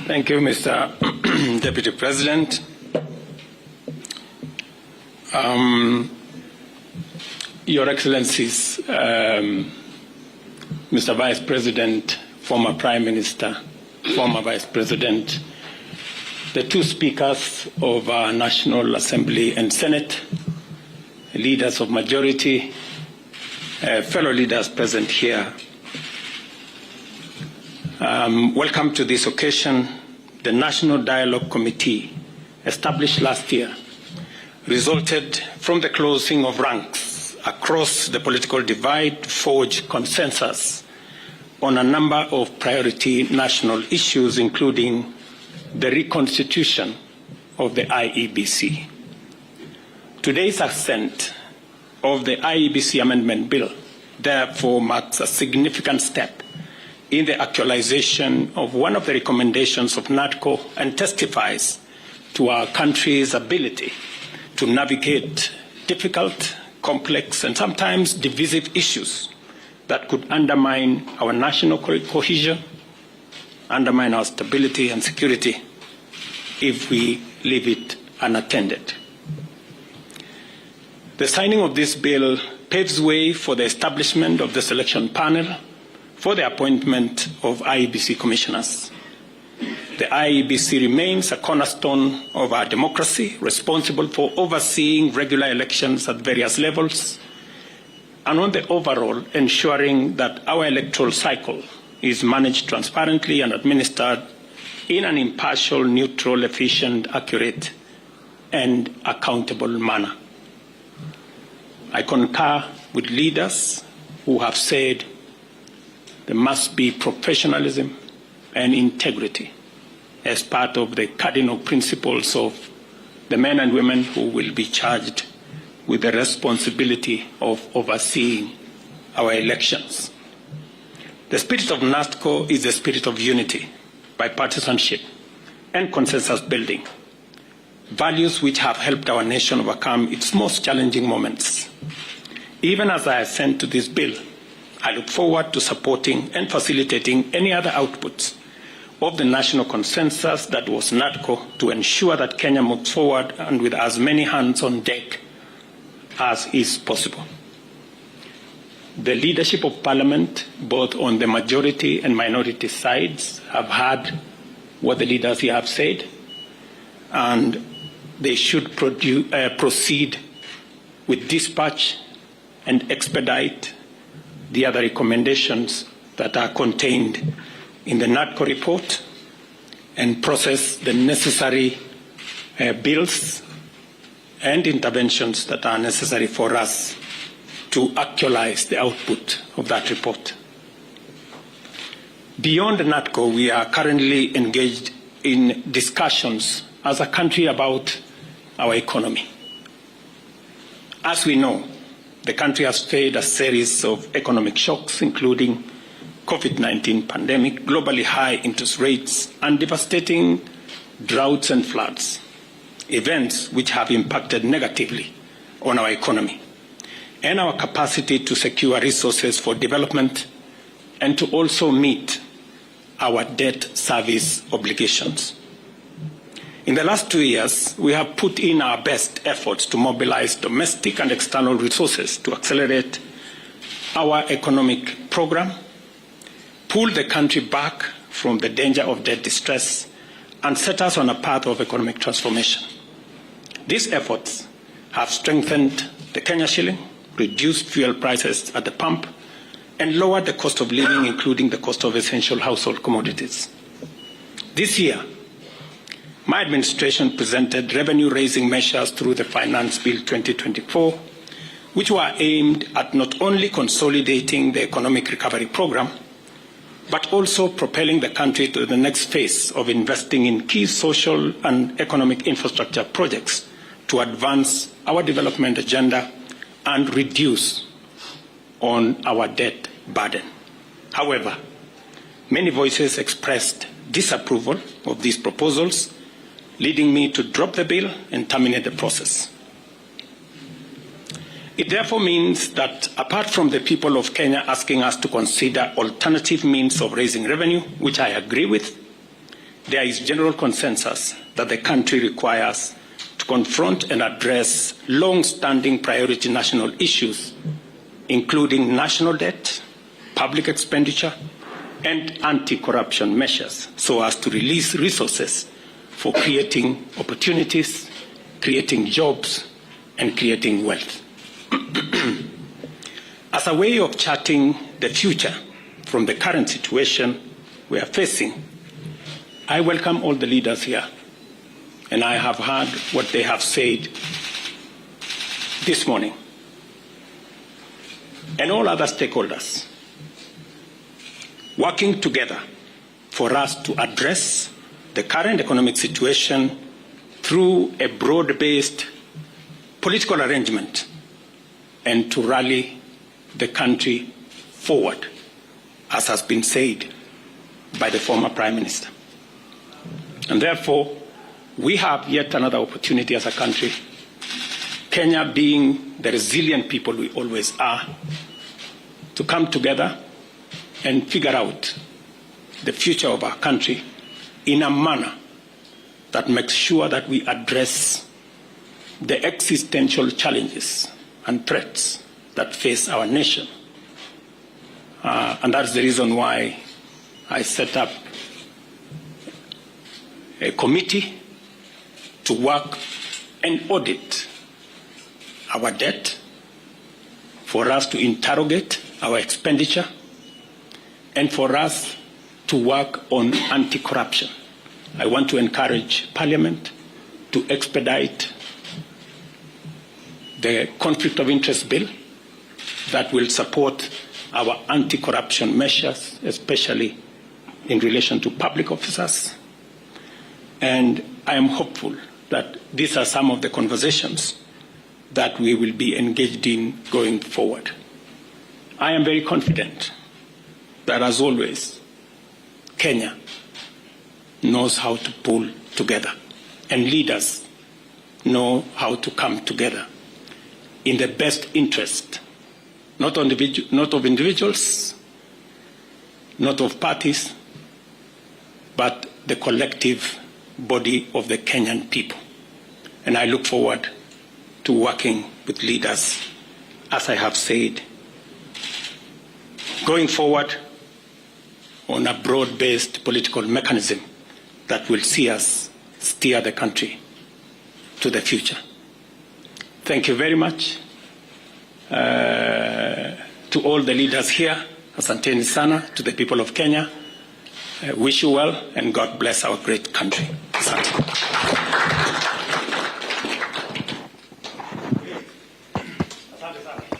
Thank you, Mr. Deputy President. Your Excellencies, Mr. Vice President, former Prime Minister, former Vice President, the two speakers of our National Assembly and Senate, leaders of majority, fellow leaders present here. Welcome to this occasion. The National Dialogue Committee, established last year, resulted from the closing of ranks across the political divide to forge consensus on a number of priority national issues, including the reconstitution of the IEBC. Today's assent of the IEBC Amendment Bill therefore marks a significant step in the actualization of one of the recommendations of NADCO and testifies to our country's ability to navigate difficult, complex, and sometimes divisive issues that could undermine our national cohesion, undermine our stability and security if we leave it unattended. The signing of this bill paves way for the establishment of the selection panel for the appointment of IEBC commissioners. The IEBC remains a cornerstone of our democracy, responsible for overseeing regular elections at various levels, and on the overall, ensuring that our electoral cycle is managed transparently and administered in an impartial, neutral, efficient, accurate, and accountable manner. I concur with leaders who have said there must be professionalism and integrity as part of the cardinal principles of the men and women who will be charged with the responsibility of overseeing our elections. The spirit of NADCO is the spirit of unity, bipartisanship, and consensus building, values which have helped our nation overcome its most challenging moments. Even as I assent to this bill, I look forward to supporting and facilitating any other outputs of the national consensus that was NADCO to ensure that Kenya moves forward and with as many hands on deck as is possible. The leadership of Parliament, both on the majority and minority sides, have heard what the leaders here have said, and they should proceed with dispatch and expedite the other recommendations that are contained in the NADCO report and process the necessary bills and interventions that are necessary for us to actualize the output of that report. Beyond NADCO, we are currently engaged in discussions as a country about our economy. As we know, the country has faced a series of economic shocks, including COVID-19 pandemic, globally high interest rates, and devastating droughts and floods, events which have impacted negatively on our economy and our capacity to secure resources for development and to also meet our debt service obligations. In the last 2 years, we have put in our best efforts to mobilize domestic and external resources to accelerate our economic program, pull the country back from the danger of debt distress, and set us on a path of economic transformation. These efforts have strengthened the Kenya shilling, reduced fuel prices at the pump, and lowered the cost of living, including the cost of essential household commodities. This year, my administration presented revenue-raising measures through the Finance Bill 2024, which were aimed at not only consolidating the economic recovery program, but also propelling the country to the next phase of investing in key social and economic infrastructure projects to advance our development agenda and reduce on our debt burden. However, many voices expressed disapproval of these proposals, leading me to drop the bill and terminate the process. It therefore means that apart from the people of Kenya asking us to consider alternative means of raising revenue, which I agree with, there is general consensus that the country requires to confront and address long-standing priority national issues, including national debt, public expenditure, and anti-corruption measures, so as to release resources for creating opportunities, creating jobs, and creating wealth. As a way of charting the future from the current situation we are facing, I welcome all the leaders here, and I have heard what they have said this morning, and all other stakeholders working together for us to address the current economic situation through a broad-based political arrangement and to rally the country forward, as has been said by the former Prime Minister. And therefore, we have yet another opportunity as a country, Kenya being the resilient people we always are, to come together and figure out the future of our country in a manner that makes sure that we address the existential challenges and threats that face our nation. And that's the reason why I set up a committee to work and audit our debt, for us to interrogate our expenditure, and for us to work on anti-corruption. I want to encourage Parliament to expedite the conflict of interest bill that will support our anti-corruption measures, especially in relation to public officers. And I am hopeful that these are some of the conversations that we will be engaged in going forward. I am very confident that, as always, Kenya knows how to pull together, and leaders know how to come together in the best interest, not of individuals, not of parties, but the collective body of the Kenyan people. And I look forward to working with leaders, as I have said, going forward on a broad-based political mechanism that will see us steer the country to the future. Thank you very much to all the leaders here. Asanteni sana to the people of Kenya. I wish you well, and God bless our great country. Asante. Asante sana.